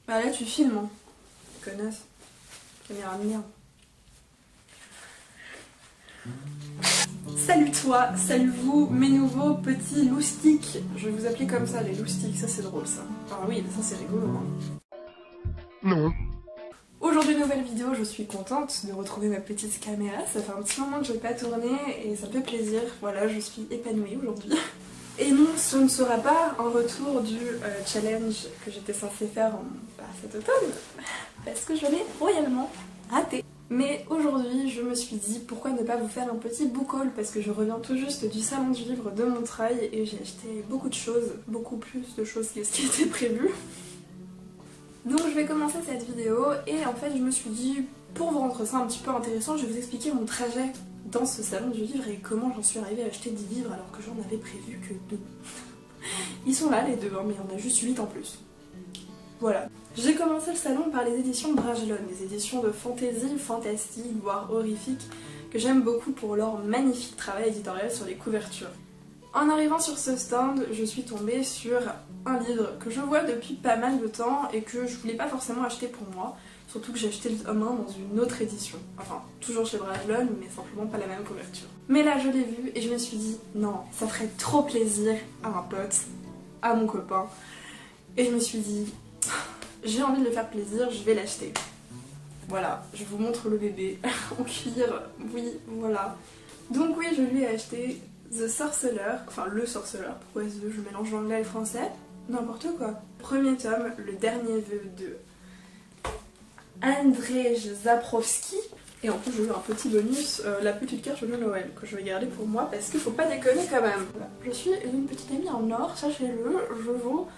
Bah là tu filmes, hein. Connasse. Caméra de merde. Salut toi, salut vous, mes nouveaux petits loustiques. Je vais vous appeler comme ça, les loustiques, ça c'est drôle ça. Ah oui, ça c'est rigolo. Hein. Non. Aujourd'hui, nouvelle vidéo, je suis contente de retrouver ma petite caméra. Ça fait un petit moment que je n'ai pas tourné et ça me fait plaisir. Voilà, je suis épanouie aujourd'hui. Et non, ce ne sera pas un retour du challenge que j'étais censée faire cet automne, parce que je l'ai royalement raté. Mais aujourd'hui, je me suis dit pourquoi ne pas vous faire un petit book haul, parce que je reviens tout juste du salon du livre de Montreuil et j'ai acheté beaucoup de choses, beaucoup plus de choses que ce qui était prévu. Donc je vais commencer cette vidéo et en fait je me suis dit, pour vous rendre ça un petit peu intéressant, je vais vous expliquer mon trajet dans ce salon du livre et comment j'en suis arrivée à acheter 10 livres alors que j'en avais prévu que 2. Ils sont là les deux, hein, mais il y en a juste 8 en plus. Voilà. J'ai commencé le salon par les éditions Bragelonne, des éditions de fantasy, fantastique, voire horrifique, que j'aime beaucoup pour leur magnifique travail éditorial sur les couvertures. En arrivant sur ce stand, je suis tombée sur un livre que je vois depuis pas mal de temps et que je voulais pas forcément acheter pour moi, surtout que j'ai acheté le tome 1 dans une autre édition. Enfin, toujours chez Bragelonne, mais simplement pas la même couverture. Mais là, je l'ai vu et je me suis dit, non, ça ferait trop plaisir à un pote, à mon copain. Et je me suis dit, j'ai envie de le faire plaisir, je vais l'acheter. Voilà, je vous montre le bébé en cuir, oui, voilà. Donc oui, je lui ai acheté The Sorcerer, enfin le sorceleur, pourquoi je mélange l'anglais et le français, n'importe quoi. Premier tome, le dernier vœu de Andrzej Sapkowski. Et en plus j'ai eu un petit bonus, la petite carte de Noël que je vais garder pour moi parce qu'il faut pas déconner quand même. Voilà. Je suis une petite amie en or, sachez-le, je vaux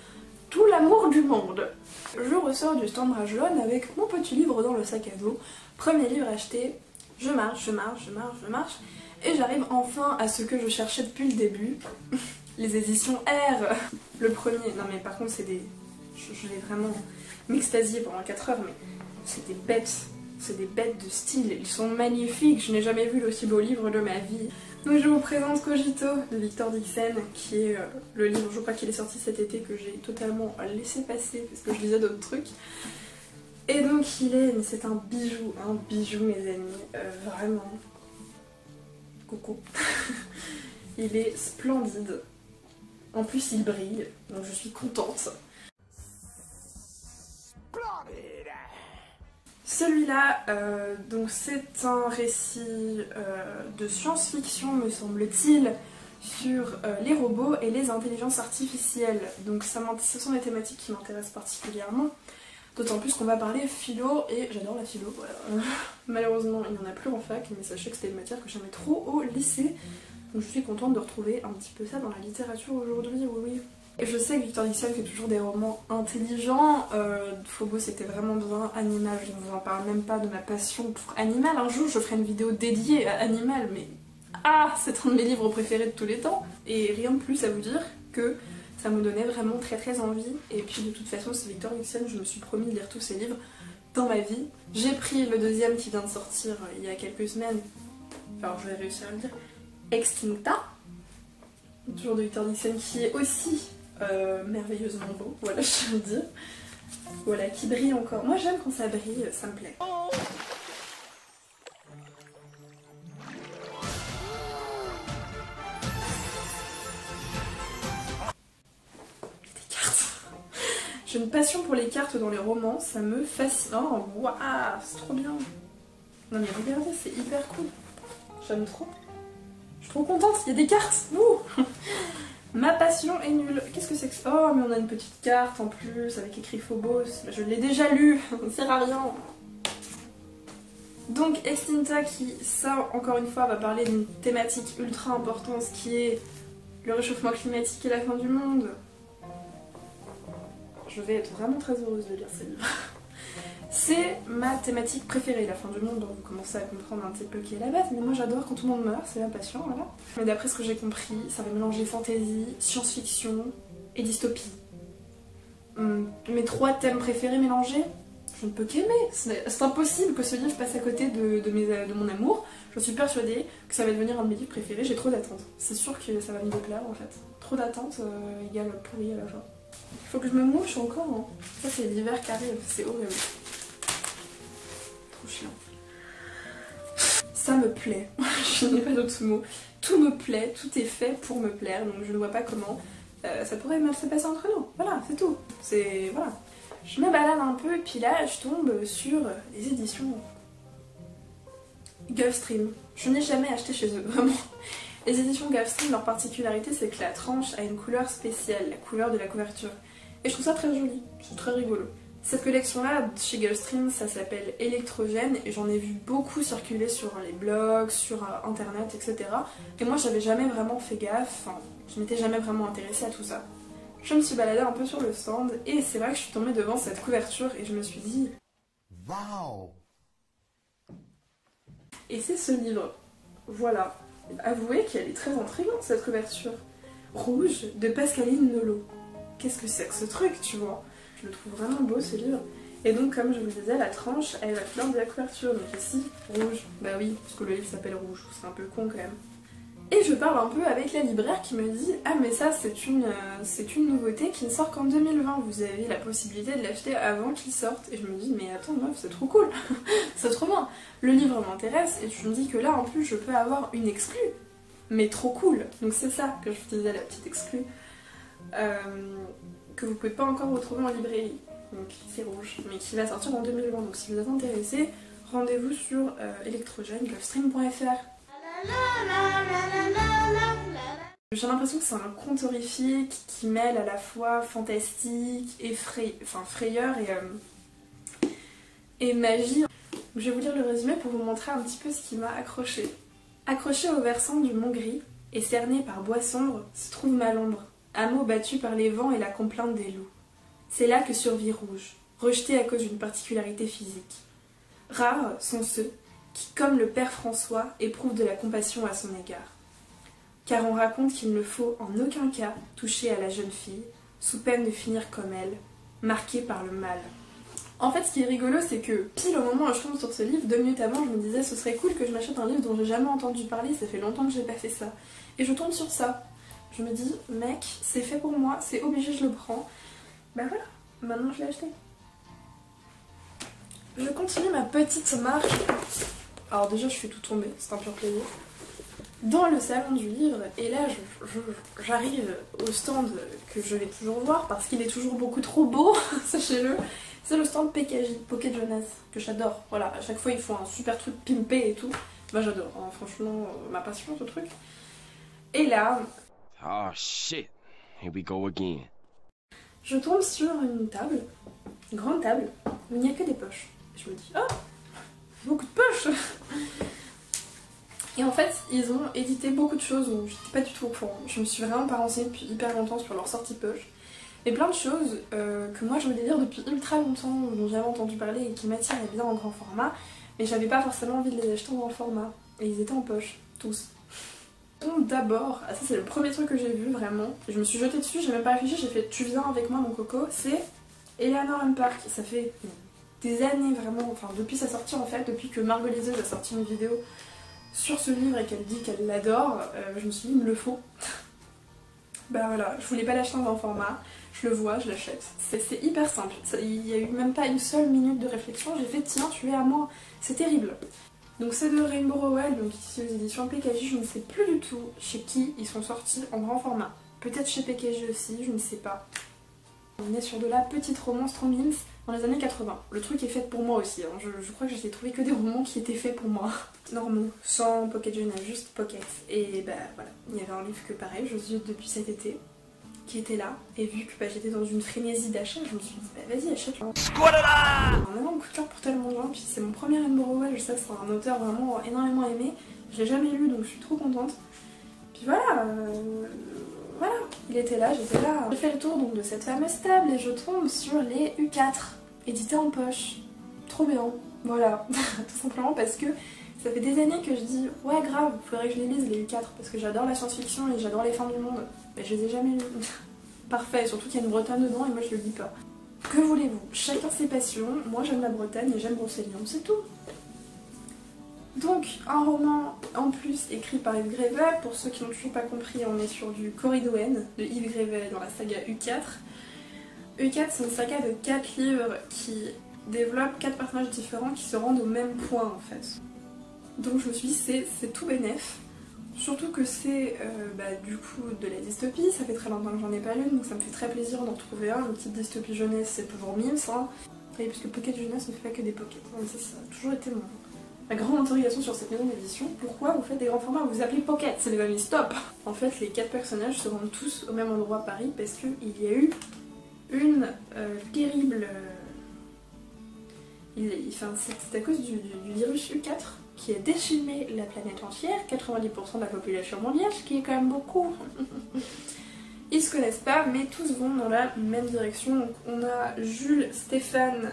tout l'amour du monde. Je ressors du stand Bragelonne avec mon petit livre dans le sac à dos. Premier livre acheté, je marche. Et j'arrive enfin à ce que je cherchais depuis le début, les éditions R. Le premier, non mais par contre c'est des... Je vais vraiment m'extasier pendant 4 heures, mais c'est des bêtes de style, ils sont magnifiques, je n'ai jamais vu d'aussi beau livre de ma vie. Donc je vous présente Cogito de Victor Dixen, qui est le livre, je crois qu'il est sorti cet été, que j'ai totalement laissé passer parce que je lisais d'autres trucs. Et donc c'est un bijou mes amis, vraiment. Coucou. Il est splendide. En plus il brille, donc je suis contente. Celui-là, donc c'est un récit de science-fiction, me semble-t-il, sur les robots et les intelligences artificielles. Donc ce sont des thématiques qui m'intéressent particulièrement. D'autant plus qu'on va parler philo, et j'adore la philo, voilà. Malheureusement il n'y en a plus en fac, mais sachez que c'était une matière que j'aimais trop au lycée. Donc je suis contente de retrouver un petit peu ça dans la littérature aujourd'hui, oui. Et je sais que Victor Dixen fait toujours des romans intelligents, Phobos c'était vraiment bien, Animal, je ne vous en parle même pas de ma passion pour Animal. Un jour je ferai une vidéo dédiée à Animal, mais c'est un de mes livres préférés de tous les temps. Et rien de plus à vous dire que ça me donnait vraiment très envie. Et puis de toute façon c'est Victor Dixen, je me suis promis de lire tous ses livres dans ma vie. J'ai pris le deuxième qui vient de sortir il y a quelques semaines, alors je vais réussir à le dire, Extincta, toujours de Victor Dixen, qui est aussi merveilleusement beau, voilà, je veux dire. Voilà, qui brille encore. Moi j'aime quand ça brille, ça me plaît. J'ai une passion pour les cartes dans les romans, ça me fascine. Oh, waouh, c'est trop bien. Non mais regardez, c'est hyper cool. J'aime trop. Je suis trop contente, il y a des cartes. Ouh. Ma passion est nulle. Qu'est-ce que c'est que ça? Oh, mais on a une petite carte en plus avec écrit Phobos. Je l'ai déjà lu, ça ne sert à rien. Donc Extincta qui, ça encore une fois, va parler d'une thématique ultra importante qui est le réchauffement climatique et la fin du monde. Je vais être vraiment très heureuse de lire ce livre. C'est ma thématique préférée, la fin du monde, donc vous commencez à comprendre un petit peu qui est la base, mais moi j'adore quand tout le monde meurt, c'est ma passion, voilà. Mais d'après ce que j'ai compris, ça va mélanger fantasy, science-fiction et dystopie. Mes 3 thèmes préférés mélangés, je ne peux qu'aimer. C'est impossible que ce livre passe à côté de mon amour. Je suis persuadée que ça va devenir un de mes livres préférés, j'ai trop d'attentes. C'est sûr que ça va me déplaire en fait. Trop d'attentes égale pourri à la fin. Il faut que je me mouche encore. Hein. Ça c'est l'hiver qui arrive, c'est horrible. Trop chiant. Ça me plaît. Je n'ai pas d'autres mots. Tout me plaît, tout est fait pour me plaire, donc je ne vois pas comment ça pourrait mal se passer entre nous. Voilà, c'est tout. C'est... voilà. Je me balade un peu et puis là je tombe sur les éditions Gulfstream. Je n'ai jamais acheté chez eux, vraiment. Les éditions Gulfstream, leur particularité c'est que la tranche a une couleur spéciale, la couleur de la couverture. Et je trouve ça très joli, c'est très rigolo. Cette collection-là, chez Gulfstream, ça s'appelle Électrogène et j'en ai vu beaucoup circuler sur les blogs, sur internet, etc. Et moi j'avais jamais vraiment fait gaffe, enfin, je m'étais jamais vraiment intéressée à tout ça. Je me suis baladée un peu sur le stand et c'est vrai que je suis tombée devant cette couverture et je me suis dit... Waouh! Et c'est ce livre, voilà. Avouez qu'elle est très intrigante cette couverture. Rouge de Pascaline Nolot. Qu'est-ce que c'est que ce truc, tu vois? Je le trouve vraiment beau ce livre. Et donc comme je vous le disais, la tranche elle est la couleur de la couverture. Donc ici, rouge. Bah oui, parce que le livre s'appelle Rouge. C'est un peu con quand même. Et je parle un peu avec la libraire qui me dit « Ah mais ça c'est une nouveauté qui ne sort qu'en 2020. Vous avez la possibilité de l'acheter avant qu'il sorte. » Et je me dis « Mais attends meuf, c'est trop cool. C'est trop bien. Le livre m'intéresse et tu me dis que là en plus je peux avoir une exclue. Mais trop cool. » Donc c'est ça que je vous disais, la petite exclue. Que vous pouvez pas encore retrouver en librairie. Donc c'est rouge. Mais qui va sortir en 2020. Donc si vous êtes intéressé, rendez-vous sur Électrogène, gulfstream.fr. J'ai l'impression que c'est un conte horrifique qui mêle à la fois fantastique et frayeur et magie. Je vais vous lire le résumé pour vous montrer un petit peu ce qui m'a accroché. Accroché au versant du mont Gris et cerné par bois sombre se trouve Malombre, hameau battu par les vents et la complainte des loups. C'est là que survit Rouge, rejeté à cause d'une particularité physique. Rares sont ceux qui, comme le père François, éprouvent de la compassion à son égard. Car on raconte qu'il ne faut en aucun cas toucher à la jeune fille, sous peine de finir comme elle, marquée par le mal. En fait, ce qui est rigolo, c'est que pile au moment où je tombe sur ce livre, 2 minutes avant, je me disais ce serait cool que je m'achète un livre dont j'ai jamais entendu parler, ça fait longtemps que j'ai pas fait ça. Et je tombe sur ça. Je me dis, mec, c'est fait pour moi, c'est obligé, je le prends. Bah voilà, maintenant je l'ai acheté. Je continue ma petite marche. Alors déjà, je suis tout tombée, c'est un pur plaisir. Dans le salon du livre, et là j'arrive au stand que je vais toujours voir parce qu'il est toujours beaucoup trop beau, sachez-le. C'est le stand PKJ, Pocket Jeunesse, que j'adore. Voilà, à chaque fois ils font un super truc pimpé et tout. Bah j'adore, hein, franchement, ma passion ce truc. Et là... Oh shit, here we go again. Je tombe sur une table, une grande table, où il n'y a que des poches. Je me dis, oh, beaucoup de poches. Et en fait, ils ont édité beaucoup de choses où j'étais pas du tout au courant. Je me suis vraiment pas renseignée depuis hyper longtemps sur leur sortie poche. Et plein de choses que moi je voulais lire depuis ultra longtemps, dont j'avais entendu parler et qui m'attiraient bien en grand format, mais j'avais pas forcément envie de les acheter en grand format. Et ils étaient en poche, tous. Donc d'abord, ça c'est le premier truc que j'ai vu vraiment, je me suis jetée dessus, j'ai même pas réfléchi, j'ai fait tu viens avec moi mon coco, c'est Eleanor M. Park. Ça fait des années vraiment, enfin depuis sa sortie en fait, depuis que Margot Liseuse a sorti une vidéo sur ce livre et qu'elle dit qu'elle l'adore, je me suis dit il me le faut. Bah voilà, je voulais pas l'acheter en grand format, je le vois, je l'achète. C'est hyper simple, il y a eu même pas une seule minute de réflexion, j'ai fait tiens tu es à moi, c'est terrible. Donc c'est de Rainbow Rowell, donc ici aux éditions PKJ, je ne sais plus du tout chez qui ils sont sortis en grand format. Peut-être chez PKJ aussi, je ne sais pas. On est sur de la petite romance trop mimes dans les années 80. Le truc est fait pour moi aussi, hein. Je crois que j'ai trouvé que des romans qui étaient faits pour moi. Normaux, sans Pocket Jeunesse, juste Pocket. Et bah voilà, il y avait un livre que pareil, je suis depuis cet été, qui était là. Et vu que bah, j'étais dans une frénésie d'achat, je me suis dit bah vas-y achète-le. Un énorme coup de cœur pour tellement de gens, puis c'est mon premier Rainbow Rowell, je sais que c'est un auteur vraiment énormément aimé. Je l'ai jamais lu donc je suis trop contente. Puis voilà, voilà, il était là, j'étais là. J'ai fait le tour donc de cette fameuse table et je tombe sur les U4, édités en poche. Trop bien, voilà, tout simplement parce que ça fait des années que je dis ouais grave, faudrait que je les lise les U4 parce que j'adore la science-fiction et j'adore les fins du monde. Mais je les ai jamais lus. Parfait, surtout qu'il y a une Bretagne dedans et moi je le lis pas. Que voulez-vous, chacun ses passions, moi j'aime la Bretagne et j'aime Brocéliande, c'est tout. Donc un roman en plus écrit par Yves Grével, pour ceux qui n'ont toujours pas compris on est sur du Corridouenne de Yves Grével dans la saga U4. U4 c'est une saga de 4 livres qui développe 4 personnages différents qui se rendent au même point en fait. Donc je me suis dit c'est tout bénef. Surtout que c'est du coup de la dystopie, ça fait très longtemps que j'en ai pas lu, donc ça me fait très plaisir d'en retrouver un. Une petite dystopie jeunesse, c'est toujours mimes, hein. Et puisque Pocket Jeunesse ne fait pas que des pockets. Donc ça a toujours été ma grande interrogation sur cette maison d'édition. Pourquoi vous faites des grands formats, vous appelez Pocket? C'est les amis, stop. En fait, les 4 personnages se rendent tous au même endroit à Paris parce qu'il y a eu une terrible... c'est à cause du virus U4 qui a décimé la planète entière, 90% de la population mondiale, ce qui est quand même beaucoup. Ils se connaissent pas, mais tous vont dans la même direction. Donc on a Jules, Stéphane,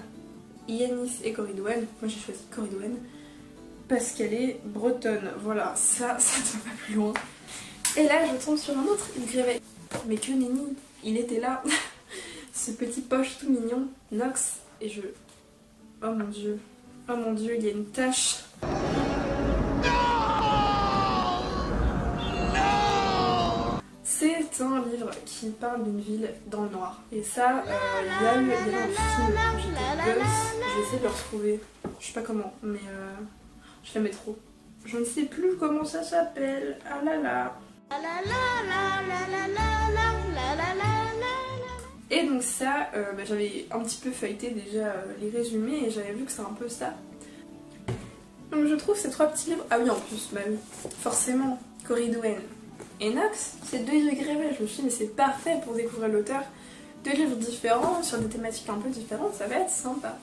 Yanis et Coridouane. Moi j'ai choisi Coridouane parce qu'elle est bretonne. Voilà, ça ne va pas plus loin. Et là je tombe sur un autre Grévet. Mais que nenni, il était là. Ce petit poche tout mignon, Nox, et je... Oh mon dieu, il y a une tache. C'est un livre qui parle d'une ville dans le noir. Et ça, il y a eu un film quand j'étais gosse. Je vais essayer de le retrouver. Je sais pas comment, mais je l'aimais trop. Je ne sais plus comment ça s'appelle. Ah là là. Et donc ça, j'avais un petit peu feuilleté déjà les résumés et j'avais vu que c'est un peu ça. Donc je trouve ces 3 petits livres... Ah oui, en plus, bah oui, forcément, Coridouane et Nox, c'est 2 livres Grévet. Je me suis dit, mais c'est parfait pour découvrir l'auteur. 2 livres différents, sur des thématiques un peu différentes, ça va être sympa.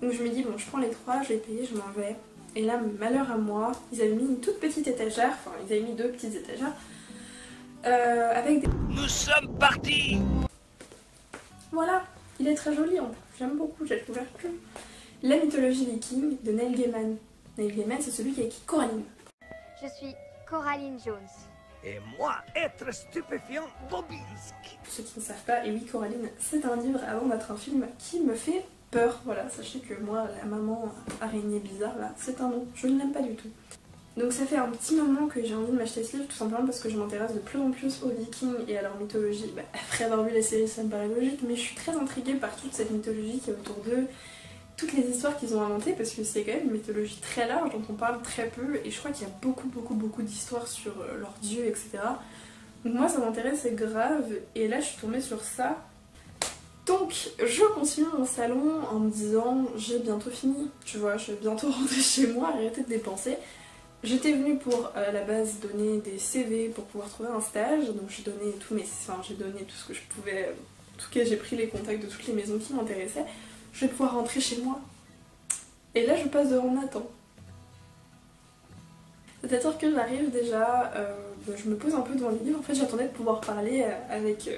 Donc je me dis, bon, je prends les 3, je les paye, je m'en vais. Et là, malheur à moi, ils avaient mis une toute petite étagère, enfin, ils avaient mis 2 petites étagères, avec des... Nous sommes partis! Voilà, il est très joli, j'aime beaucoup, j'ai la couverture. La mythologie viking de Neil Gaiman. Neil Gaiman, c'est celui qui a écrit Coraline. Je suis Coraline Jones. Et moi, être stupéfiant Bobinski. Pour ceux qui ne savent pas, et oui, Coraline, c'est un livre avant d'être un film qui me fait peur. Voilà, sachez que moi, la maman araignée bizarre, là, c'est un nom, je ne l'aime pas du tout. Donc ça fait un petit moment que j'ai envie de m'acheter ce livre, tout simplement parce que je m'intéresse de plus en plus aux vikings et à leur mythologie. Après avoir vu la série, ça me paraît logique, mais je suis très intriguée par toute cette mythologie qui est autour d'eux, toutes les histoires qu'ils ont inventées, parce que c'est quand même une mythologie très large dont on parle très peu, et je crois qu'il y a beaucoup d'histoires sur leurs dieux, etc. Donc moi ça m'intéresse grave, et là je suis tombée sur ça. Donc je continue mon salon en me disant j'ai bientôt fini, tu vois, je vais bientôt rentrer chez moi, arrêter de dépenser. J'étais venue pour à la base donner des CV pour pouvoir trouver un stage, donc j'ai donné j'ai donné tout ce que je pouvais. En tout cas j'ai pris les contacts de toutes les maisons qui m'intéressaient. Je vais pouvoir rentrer chez moi. Et là je passe devant Nathan. C'est-à-dire que j'arrive déjà, je me pose un peu devant les livres. En fait j'attendais de pouvoir parler avec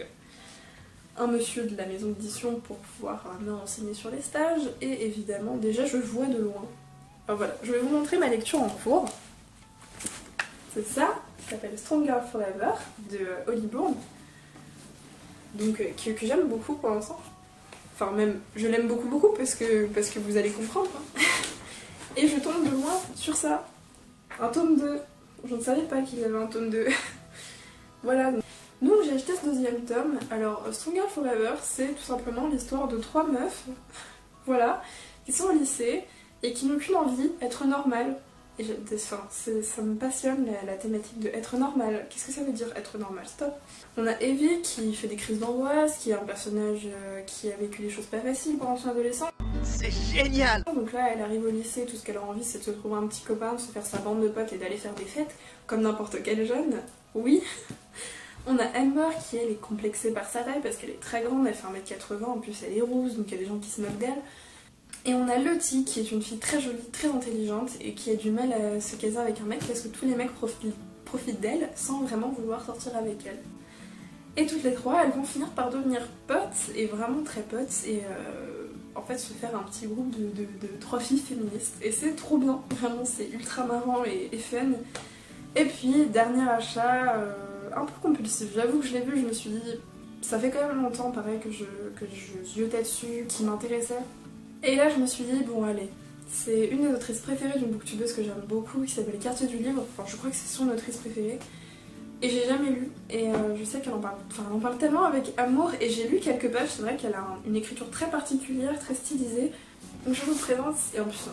un monsieur de la maison d'édition pour pouvoir me renseigner sur les stages. Et évidemment déjà je vois de loin. Alors voilà, je vais vous montrer ma lecture en cours. C'est ça, ça s'appelle Stronger Forever de Holly Bourne. Donc que j'aime beaucoup pour l'instant. Enfin même, je l'aime beaucoup parce que vous allez comprendre. Hein. Et je tombe de loin sur ça. Un tome 2. Je ne savais pas qu'il y avait un tome 2. Voilà. Donc j'ai acheté ce 2e tome. Alors Stronger Forever, c'est tout simplement l'histoire de 3 meufs. Voilà. Qui sont au lycée et qui n'ont qu'une envie, être normales. Et ça me passionne la thématique de être normal. Qu'est-ce que ça veut dire être normal? Stop. On a Evie qui fait des crises d'angoisse, qui est un personnage qui a vécu des choses pas faciles pendant son adolescence. C'est génial! Donc là elle arrive au lycée, tout ce qu'elle a envie c'est de se trouver un petit copain, de se faire sa bande de potes et d'aller faire des fêtes, comme n'importe quel jeune. Oui. On a Amber qui elle est complexée par sa taille parce qu'elle est très grande, elle fait 1m80, en plus elle est rousse, donc il y a des gens qui se moquent d'elle. Et on a Lottie qui est une fille très jolie, très intelligente et qui a du mal à se caser avec un mec parce que tous les mecs profitent d'elle sans vraiment vouloir sortir avec elle. Et toutes les 3 elles vont finir par devenir potes et vraiment très potes et en fait se faire un petit groupe de 3 filles féministes. Et c'est trop bien, vraiment c'est ultra marrant et fun. Et puis dernier achat un peu compulsif, j'avoue que je l'ai vu, je me suis dit ça fait quand même longtemps pareil que je ziotais dessus, qui m'intéressait. Et là je me suis dit bon allez, c'est une des autrices préférées d'une booktubeuse que j'aime beaucoup qui s'appelle Quartier du Livre, enfin je crois que c'est son autrice préférée. Et j'ai jamais lu, et je sais qu'elle en parle, enfin, elle en parle tellement avec amour, et j'ai lu quelques pages, c'est vrai qu'elle a une écriture très particulière, très stylisée. Donc je vous présente, et en plus,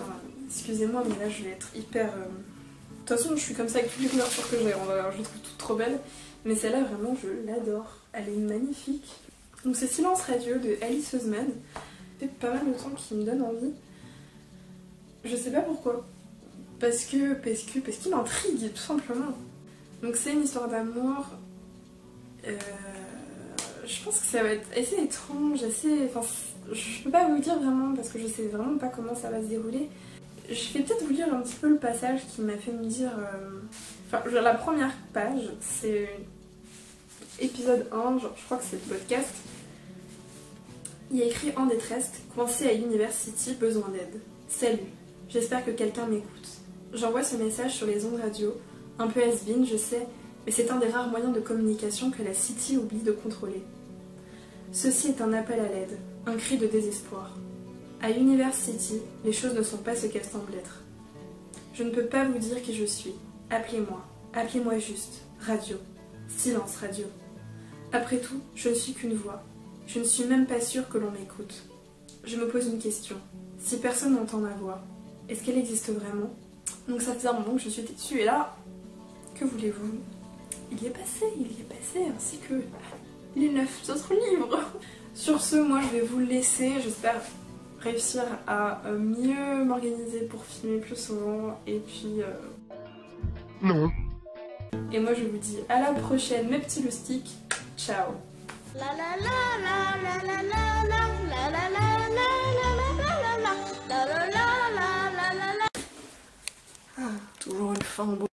excusez-moi, mais là je vais être hyper... De toute façon, je suis comme ça avec toutes les couvertures que j'ai, je les trouve toutes trop belles. Mais celle-là, vraiment, je l'adore. Elle est magnifique. Donc c'est Silence Radio de Alice Oseman. Ça fait pas mal de temps qu'il me donne envie. Je sais pas pourquoi. Parce qu'il m'intrigue, tout simplement. Donc c'est une histoire d'amour. Je pense que ça va être assez étrange, assez... Enfin, je peux pas vous le dire vraiment parce que je sais vraiment pas comment ça va se dérouler. Je vais peut-être vous lire un petit peu le passage qui m'a fait me dire... Enfin, la première page, c'est épisode 1, genre, je crois que c'est le podcast. Il y a écrit en détresse, coincé à University, besoin d'aide. Salut, j'espère que quelqu'un m'écoute. J'envoie ce message sur les ondes radio, un peu has-been, je sais, mais c'est un des rares moyens de communication que la City oublie de contrôler. Ceci est un appel à l'aide, un cri de désespoir. À University, les choses ne sont pas ce qu'elles semblent être. Je ne peux pas vous dire qui je suis. Appelez-moi juste, radio. Silence radio. Après tout, je ne suis qu'une voix. Je ne suis même pas sûre que l'on m'écoute. Je me pose une question. Si personne n'entend ma voix, est-ce qu'elle existe vraiment? Donc ça faisait un moment que je suis dessus et là, que voulez-vous? Il y est passé, ainsi que les 9 autres livres. Sur ce, moi je vais vous laisser, j'espère réussir à mieux m'organiser pour filmer plus souvent et puis... Non. Et moi je vous dis à la prochaine mes petits loustiques, ciao. Toujours une fin en beau.